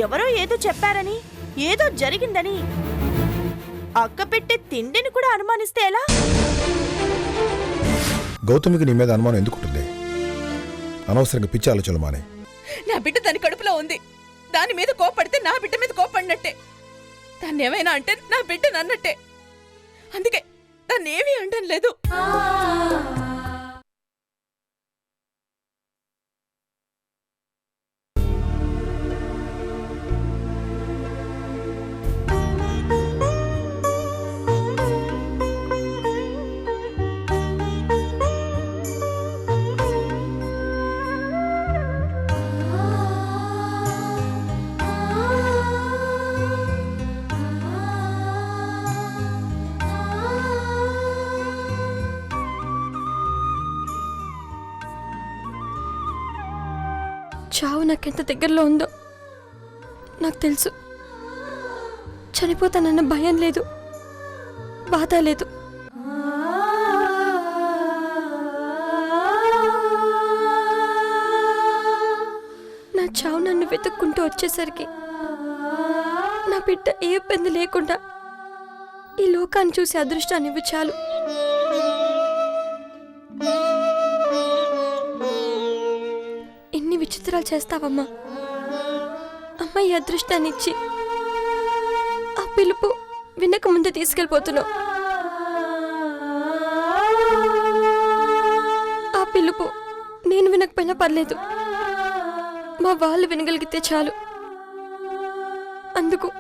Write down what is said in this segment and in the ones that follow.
ఎవరో ఏదో చెప్పారని, ఏదో జరిగిందని అక్క పెట్టే తిండిని కూడా అనుమానిస్తే ఎలా? గౌతమికి నీ మీద అనుమానం ఎందుకుంటుంది? అనవసరంగా పిచ్చి ఆలోచనలు మానే. నా బిడ్డ దాని కడుపులో ఉంది. దాని మీద కోపడితే నా బిడ్డ మీద కోపడినట్టే. దాన్ని ఏమైనా అంటే నా బిడ్డ నన్నట్టే. అందుకే దాన్ని ఏమీ అంటం లేదు. చావు నాకెంత దగ్గరలో ఉందో నాకు తెలుసు. చనిపోతానన్న భయం లేదు, బాధ లేదు. నా చావు నన్ను వెతుక్కుంటూ వచ్చేసరికి నా బిడ్డ ఏ ఇబ్బంది లేకుండా ఈ లోకాన్ని చూసి అదృష్టాన్ని ఇవ్వు చాలు. ఎన్ని విచిత్రాలు చేస్తావమ్మా. అమ్మ ఈ అదృష్టాన్ని ఇచ్చి ఆ పిలుపు వినక ముందే తీసుకెళ్ళిపోతున్నావు. ఆ పిలుపు నేను వినకపోయినా పర్లేదు, మా వాళ్ళు వినగలిగితే చాలు. అందుకు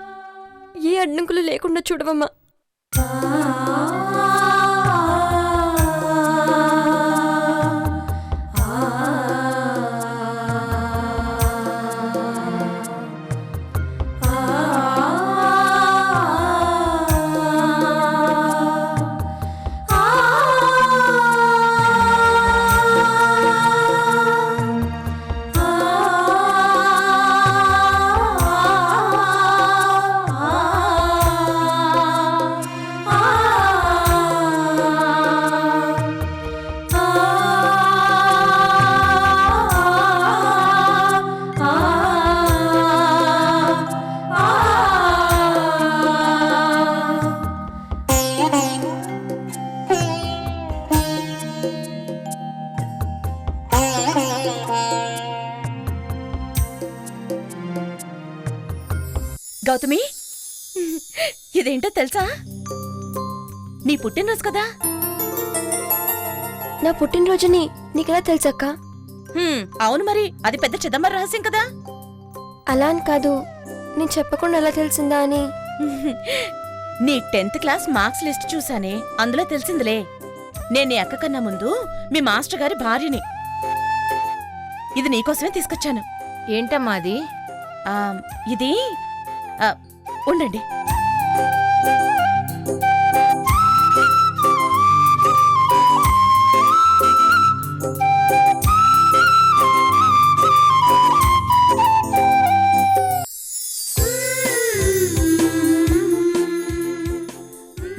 ఏ అడ్డంకులు లేకుండా చూడవమ్మా. గౌతమి, ఇదేంటో తెలుసా? నీ పుట్టినరోజు కదా. నా పుట్టినరోజుని నీకెలా తెలుసక్క? అవును మరి, అది పెద్ద చిదంబర రహస్యం కదా. అలా అని కాదు, నేను చెప్పకుండా ఎలా తెలిసిందా అని. నీ 10th క్లాస్ మార్క్స్ లిస్ట్ చూసానే, అందులో తెలిసిందిలే. నేను నీ అక్క కన్నా ముందు మీ మాస్టర్ గారి భార్యని. ఇది నీకోసమే తీసుకొచ్చాను. ఏంటమ్మా అది? ఇది ఉండండి.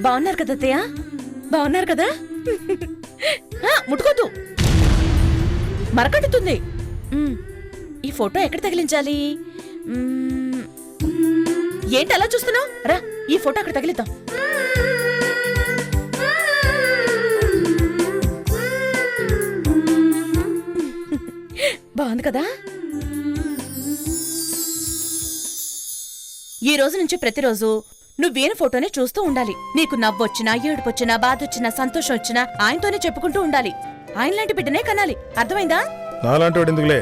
బాగున్నారు కదా అత్తయ్య? బాగున్నారు కదా? ముట్టుకోద్దు, మరకట్టుతుంది. ఈ ఫోటో ఎక్కడ తగిలించాలి? ఏంటి అలా చూస్తున్నావు? రా, ఈ ఫోటో అక్కడ తగిలిద్దాం. బాగుంది కదా? ఈ రోజు నుంచి ప్రతిరోజు నువ్వేను ఫోటోనే చూస్తూ ఉండాలి. నీకు నవ్వొచ్చినా, ఏడుపొచ్చినా, బాధొచ్చినా, సంతోషం వచ్చినా ఆయనతోనే చెప్పుకుంటూ ఉండాలి. ఆయనలాంటి బిడ్డనే కనాలి. అర్థమైందా? నాలాంటి వాడు ఎందుకులే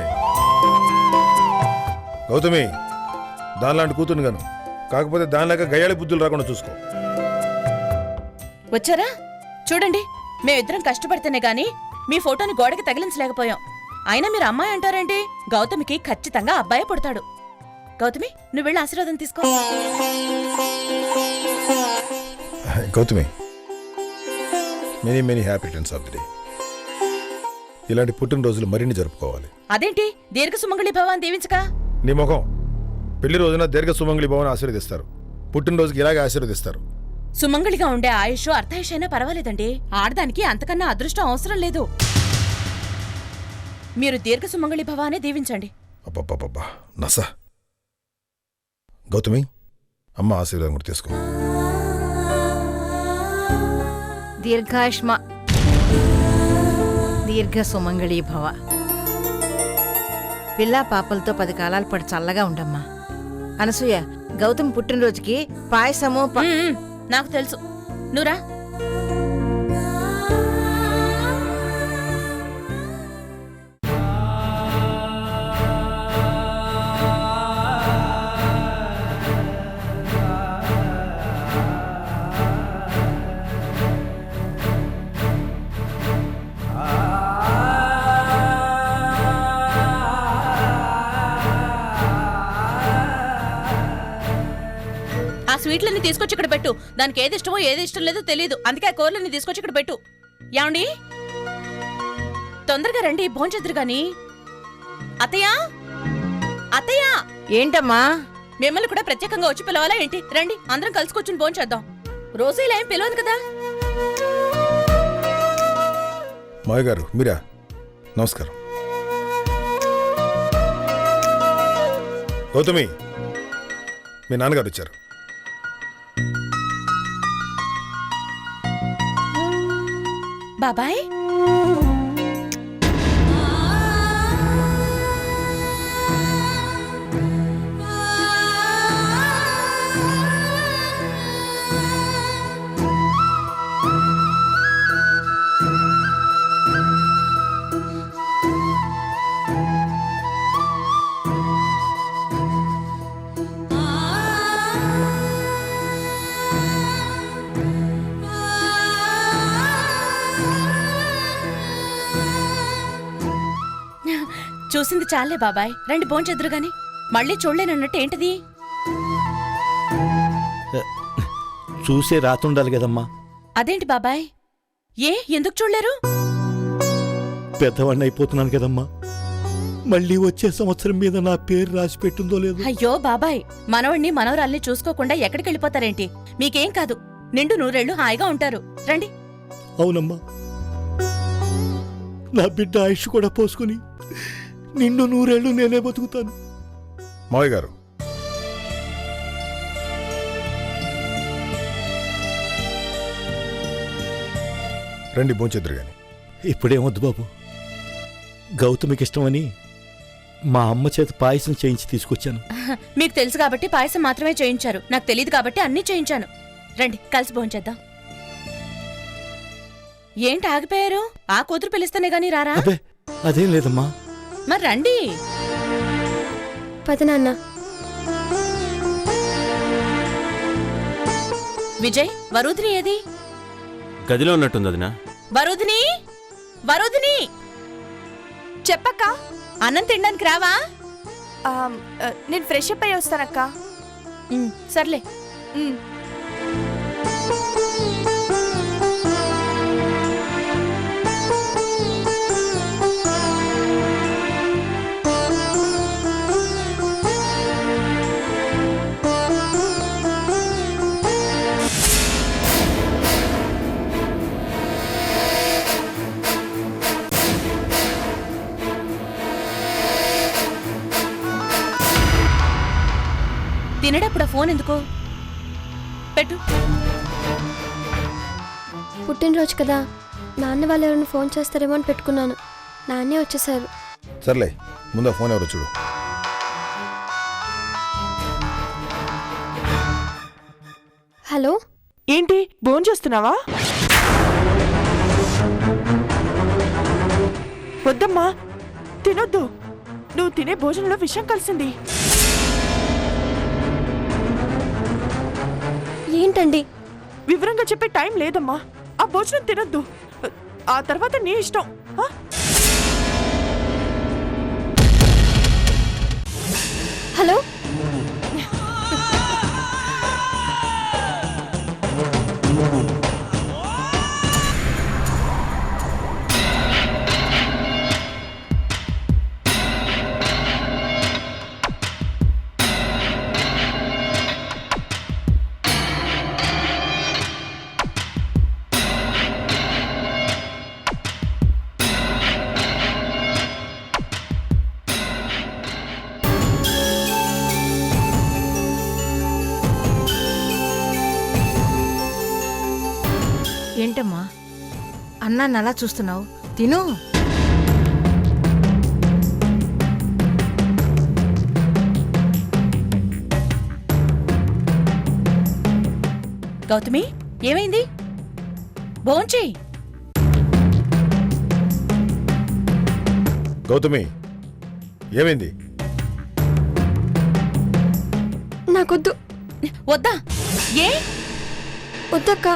గౌతమి, దానిలాంటి కూతురు గాను. కాకపోతే దానిలాగా గయ్యాళి బుద్ధులు రాకుండా చూసుకో. వచ్చారా? చూడండి, మేమిద్దరం కష్టపడితేనే గాని మీ ఫోటోని గోడకి తగిలించలేకపోయాం. అయినా మీరు అమ్మాయి అంటారేంటి? గౌతమికి ఖచ్చితంగా అబ్బాయే పుడతాడు. గౌతమి, నువ్వు వెళ్ళి ఆశీర్వాదం తీసుకో. Gautami, many many happy returns of the day. ఇలాంటి పుట్టినరోజులు మరిన్ని జరుపుకోవాలి. అదేంటి దీర్ఘ సుమంగళి భవాన్ని దీవించక? నీ ముఖం. పెళ్లి రోజున దీర్ఘ సుమంగళి భవన్ ఆశీర్వదిస్తారు, పుట్టినరోజుకి ఇలాగే ఆశీర్వదిస్తారు. సుమంగళిగా ఉండే ఆయుష్ అర్ధాయుషైనా పర్వాలేదండి. ఆడదానికి అంతకన్నా అదృష్టం అవసరం లేదు. మీరు దీర్ఘ సుమంగళి భవానే దీవించండి. అబ్బబ్బబ్బా, నస. గౌతమి, అమ్మ ఆశీర్వాదం కూడా తీసుకో. దీర్ఘ సుమంగళీ భవ. పిల్లా పాపలతో 10 కాలాల పాటు చల్లగా ఉండమ్మా. అనసూయ, గౌతమ్ పుట్టినరోజుకి పాయసము నాకు తెలుసు, నువ్వురా. స్వీట్లన్నీ తీసుకొచ్చి ఇక్కడ పెట్టు. దానికి ఏది ఇష్టమో ఏది ఇష్టం లేదో తెలియదు, అందుకే ఆ కూరలన్నీ తీసుకొచ్చి ఇక్కడ పెట్టు. ఏమండి, తొందరగా రండి, భోంచెద్దురు గాని. అత్తయ్యా, అత్తయ్యా. ఏంటమ్మా? మిమ్మల్ని కూడా ప్రత్యేకంగా వచ్చి పిలవాలా ఏంటి? రండి, అందరం కలిసికొచ్చుని భోంచేద్దాం. రోజు ఇలా ఏం పిలవదు కదా. మావయ్య గారు, మీరా? నమస్కారం. గౌతమి, మీ నాన్నగారు వచ్చారు. బాబాయ్, చూసింది చాలే బాబాయ్, రండి భోంచెద్దురు గాని. మళ్ళీ చూడలేనన్నట్టు ఏంటిది? చూసే రాతుండాలి కదమ్మా. అదేంటి బాబాయ్, ఎందుకు చూడలేరు? పెద్దవాడిని అయిపోతున్నాను కదమ్మా. మళ్ళీ వచ్చే సంవత్సరం మీద నా పేరు రాసి పెట్టుందో లేదో. అయ్యో బాబాయ్, మనవణ్ణి మనవరాల్ని చూసుకోకుండా ఎక్కడికి వెళ్ళిపోతారేంటి? మీకేం కాదు, నిండు నూరేళ్లు హాయిగా ఉంటారు. రండి. అవునమ్మా, నా బిడ్డ ఆయుష్ కూడా పోసుకుని నిన్ను 100 ఏళ్ళు నేనే బతుకుతాను. మావయ్య గారు, రండి భోంచెద్దురు గాని. ఇప్పుడేమొద్దు బాబు. గౌతమికి ఇష్టమని మా అమ్మ చేత పాయసం చేయించి తీసుకొచ్చాను. మీకు తెలుసు కాబట్టి పాయసం మాత్రమే చేయించారు, నాకు తెలియదు కాబట్టి అన్నీ చేయించాను. రండి, కలిసి భోంచేద్దాం. ఏంటి ఆగిపోయారు? ఆ కూతురు పిలుస్తేనే గాని రారా? అబ్బే, అదేం లేదమ్మా. మరి రండి. పద నాన్న. విజయ్, వరుదిని ఏది? గదిలో ఉన్నట్టుంది వదినా. వరుదిని, వరుదిని, చెప్పక్క. అన్నం తినడానికి రావా? నేను ఫ్రెష్ అప్ అయ్యి వస్తానక్క. సర్లే. తినేటప్పుడు ఆ ఫోన్ ఎందుకు? పెట్టు. పుట్టినరోజు కదా, నాన్న వాళ్ళు ఎవరైనా ఫోన్ చేస్తారేమో అని పెట్టుకున్నాను. నాన్నే వచ్చేసారు. సర్లే, ముందు ఫోన్ ఎవరో చూడు. హలో, ఏంటి భోంచేస్తున్నావా? వద్దమ్మా, తినొద్దు. నువ్వు తినే భోజనంలో విషం కలిసింది. ఏంటండి? వివరంగా చెప్పే టైం లేదమ్మా. ఆ భోజనం తినొద్దు, ఆ తర్వాత నీ ఇష్టం. హలో, ఏంటమ్మా అన్నాన్ని అలా చూస్తున్నావు? తిను. గౌతమి ఏమైంది? భోంచేయి. గౌతమి ఏమైంది? నాకొద్దు. వద్దా? ఏ? వద్దక్క.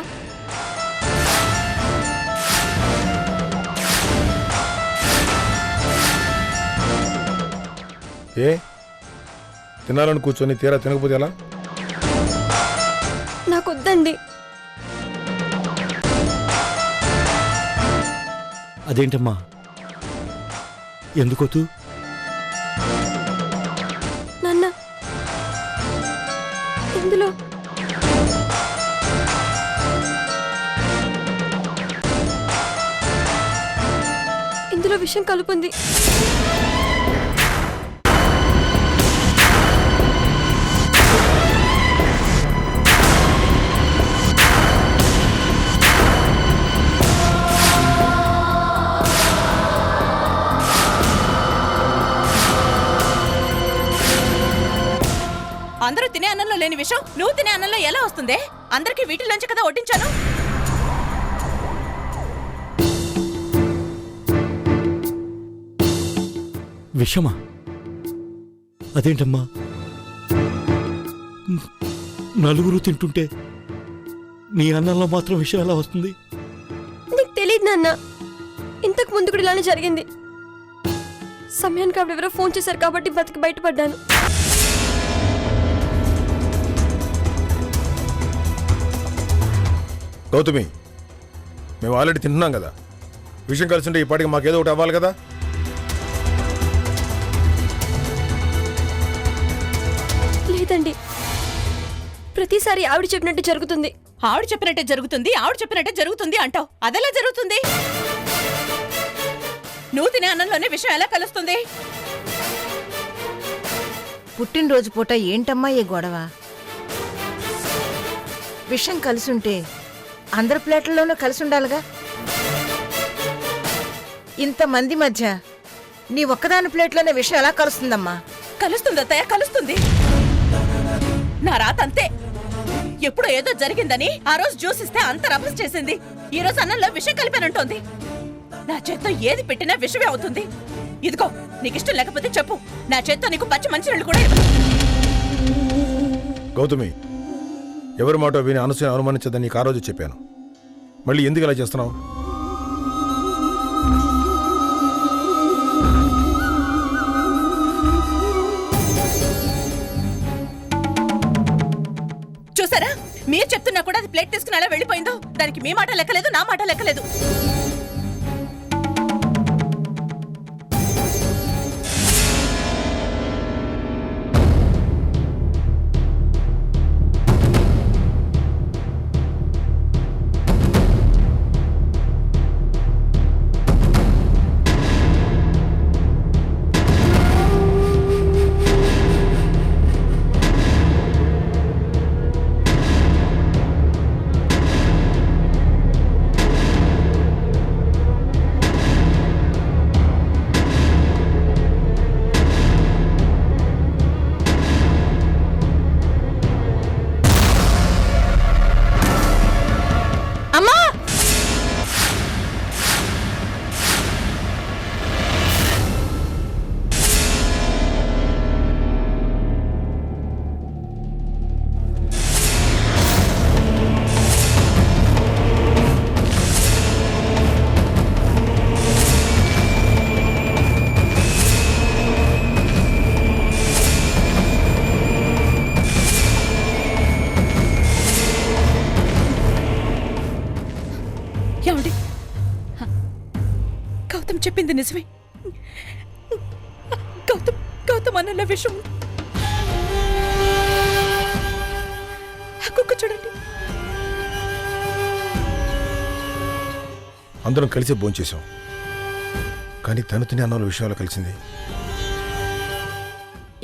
ఏ తినాలని కూర్చొని తీరా తినకపోతే ఎలా? నాకొద్దండి. అదేంటమ్మా, ఎందుకొద్దు? నాన్న ఇందులో విషం కలుపుంది. అందరూ తినే అన్నంలో లేని విషయం నువ్వు తినే అన్నంలో ఎలా వస్తుంది? అందరికీ వీటిలోంచి కదా వడ్డించాను. విషమా? అదేంటమ్మా, నలుగురు తింటుంటే నీ అన్నంలో మాత్రం విషం ఎలా వస్తుంది? నీకు తెలియదు నాన్న, ఇంతకు ముందు కూడా ఇలానే జరిగింది. సమయానికి ఎవరెవరో ఫోన్ చేశారు కాబట్టి బతికి బయటపడ్డాను. గౌతమి, మేము ఆల్రెడీ తింటున్నాం కదా, విషయం కలిసి ఉంటే ఈ పాటికి మాకేదో ఒకటి అవ్వాలి కదా. లేదండి, ప్రతిసారి ఆవిడ చెప్పినట్టు జరుగుతుంది. ఆవిడ చెప్పినట్టే జరుగుతుంది, ఆవిడ చెప్పినట్టే జరుగుతుంది అంటావు. అదెలా జరుగుతుంది? నువ్వు తినే అన్నంలోనే విషయం ఎలా కలుస్తుంది? పుట్టినరోజు పూట ఏంటమ్మా ఈ గొడవ? విషం కలిసుంటే అందరి ప్లేట్లలోనూ కలిసి ఉండాలిగా. ఇంతమంది మధ్య నీ ఒక్కదాని ప్లేట్లోనే విషం ఎలా కలుస్తుందమ్మా? కలుస్తుంది అత్తయ్య, కలుస్తుంది. నా రాత అంతే. ఎప్పుడో ఏదో జరిగిందని ఆ రోజు జ్యూస్ ఇస్తే అంత రభస్ చేసింది. ఈ రోజు అన్నంలో విషం కలిపానంటోంది. నా చేత్తో ఏది పెట్టినా విషమే అవుతుంది. ఇదిగో, నీకు ఇష్టం లేకపోతే చెప్పు, నా చేత్తో నీకు పచ్చి మంచినీళ్ళు కూడా ఇవ్వను. గౌతమి, ఎవరి మాట విని అనసూయ అనుమానించదని నీకు ఆ రోజు చెప్పాను. మళ్ళీ ఎందుకు ఇలా చేస్తున్నావు? చూసారా, మీరు చెప్తున్నా కూడా అది ప్లేట్ తీసుకుని అలా వెళ్ళిపోయిందో. దానికి మీ మాట లెక్కలేదు, నా మాట లెక్కలేదు. ఏమండి, గౌతమ్ చెప్పింది నిజమే. గౌతమ్ అన్నలో విషయం. కుక్క చూడండి. అందరం కలిసి భోంచేశాం, కానీ తను తినే అన్నంలో విషయాలు కలిసింది.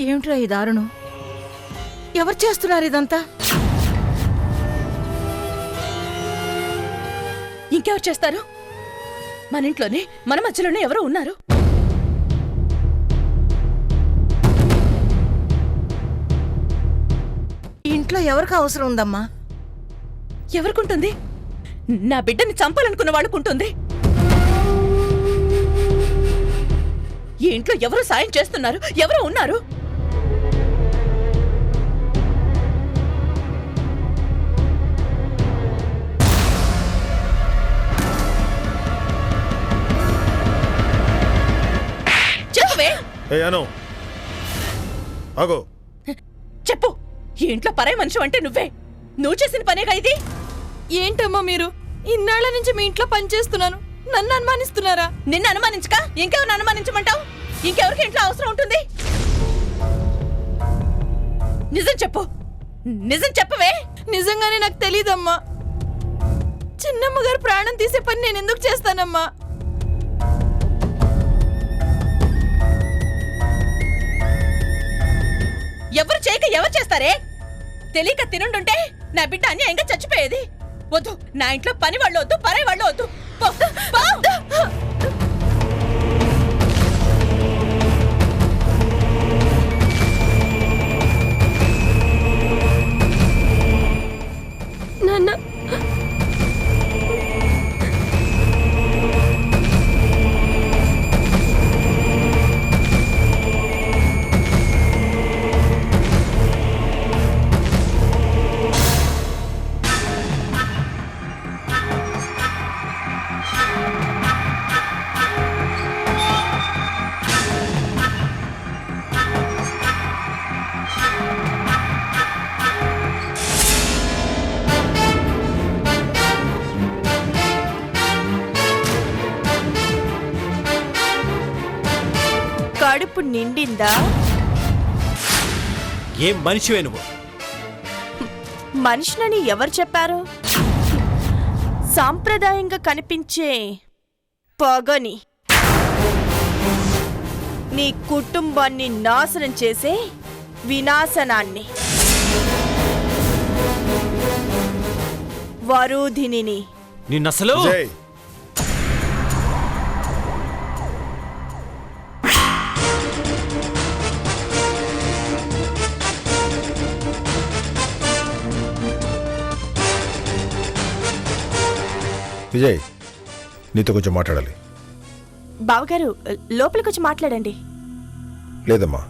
ఏమిట్రా ఈ దారుణం? ఎవరు చేస్తున్నారు ఇదంతా? ఇంకెవరు చేస్తారు? మన ఇంట్లోనే మన మధ్యలోనే ఎవరో ఉన్నారు. ఇంట్లో ఎవరికి అవసరం ఉందమ్మా? ఎవరికుంటుంది? నా బిడ్డని చంపాలనుకున్న వాళ్ళకుంటుంది. ఈ ఇంట్లో ఎవరు సాయం చేస్తున్నారు? ఎవరో ఉన్నారు. చెప్పవే. ఏ అను ఆగో. చెప్పు. ఈ ఇంట్లో పరాయి మనిషి అంటే నువ్వే. నువ్వు చేసిన పనేగా ఇది. ఏంటమ్మా మీరు? ఇన్నాళ్ల నుంచి మీ ఇంట్లో పనిచేస్తున్నాను, నన్ను అనుమానిస్తున్నారా? నిన్ను అనుమానించక ఇంకెవరిని అనుమానించమంటావు? ఇంకెవరికి ఇంట్లో అవసరం ఉంటుంది? నిజం చెప్పు. నిజం చెప్పవే. నిజంగానే నాకు తెలీదమ్మా. చిన్నమ్మ గారు ప్రాణం తీసే పని నేను ఎందుకు చేస్తానమ్మా? ఎవరు చేయక ఎవరు చేస్తారే? తెలియక తినుండుంటే నా బిడ్డ అన్యాయంగా చచ్చిపోయేది. వద్దు, నా ఇంట్లో పని వాళ్ళు వద్దు, పరాయి వాళ్ళు వద్దు. పో, పో. నాన్న, కడుపు నిండిందా? ఏం మనిషివే నువ్వు? మనిషినని ఎవరు చెప్పారు? సాంప్రదాయంగా కనిపించే పొగని, నీ కుటుంబాన్ని నాశనం చేసే వినాశనాన్ని, వరూధిని. నిన్నసలు విజయ్, విజయ్, నీతో కొంచెం మాట్లాడాలి. బావగారు, లోపలికి వచ్చి మాట్లాడండి. లేదమ్మా,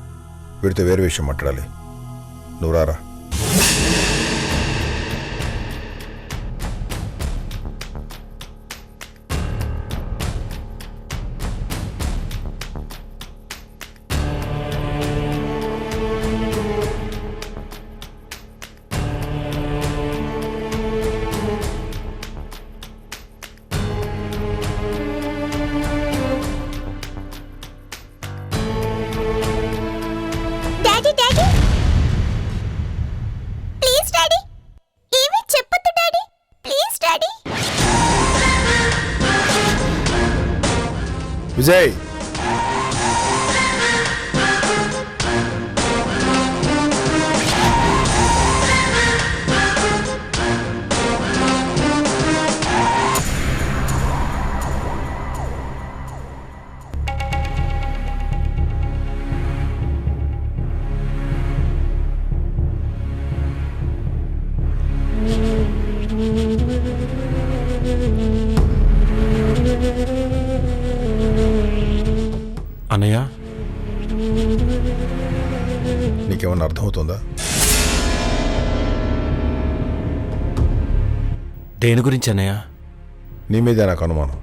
వీడితో వేరే విషయం మాట్లాడాలి. నువ్వు రారా. విజయ్, అన్నయ్య, నీకేమన్నా అర్థమవుతుందా? దేని గురించి అన్నయ్య? నీ మీదే నాకు అనుమానం.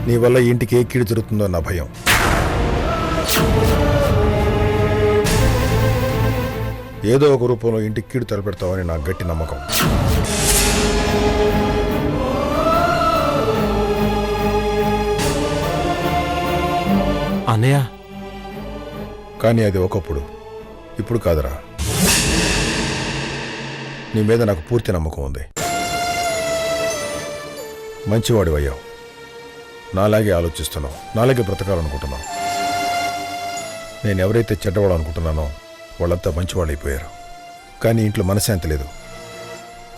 నీ వల్ల ఈ ఇంటికి ఏ కీడు జరుగుతుందో నా భయం. ఏదో ఒక రూపంలో ఇంటికి కీడు తలపెడతావని నా గట్టి నమ్మకం. అన్నయ్య, కానీ అది ఒకప్పుడు, ఇప్పుడు కాదురా. నీ మీద నాకు పూర్తి నమ్మకం ఉంది. మంచివాడివయ్యావు, నాలాగే ఆలోచిస్తున్నావు, నాలాగే బ్రతకాలనుకుంటున్నావు. నేను ఎవరైతే చెడ్డవాడు అనుకుంటున్నానో వాళ్ళంతా మంచివాళ్ళు అయిపోయారు. కానీ ఇంట్లో మనశ్శాంతి లేదు.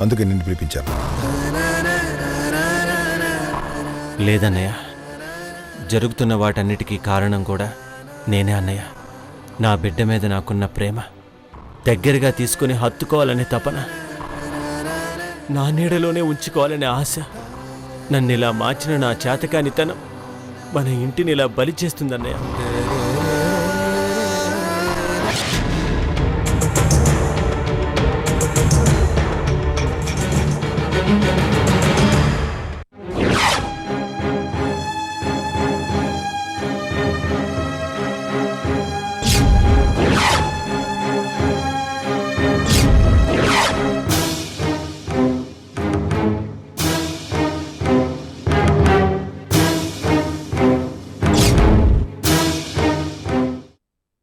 అందుకే నిన్ను పిలిపించాను. లేదన్నయ్య, జరుగుతున్న వాటన్నిటికీ కారణం కూడా నేనే అన్నయ్య. నా బిడ్డ మీద నాకున్న ప్రేమ, దగ్గరగా తీసుకుని హత్తుకోవాలనే తపన, నా నీడలోనే ఉంచుకోవాలనే ఆశ, నన్నిలా మార్చిన నా చేతకానితనం మన ఇంటిని ఇలా బలి చేస్తుందన్నయ్య.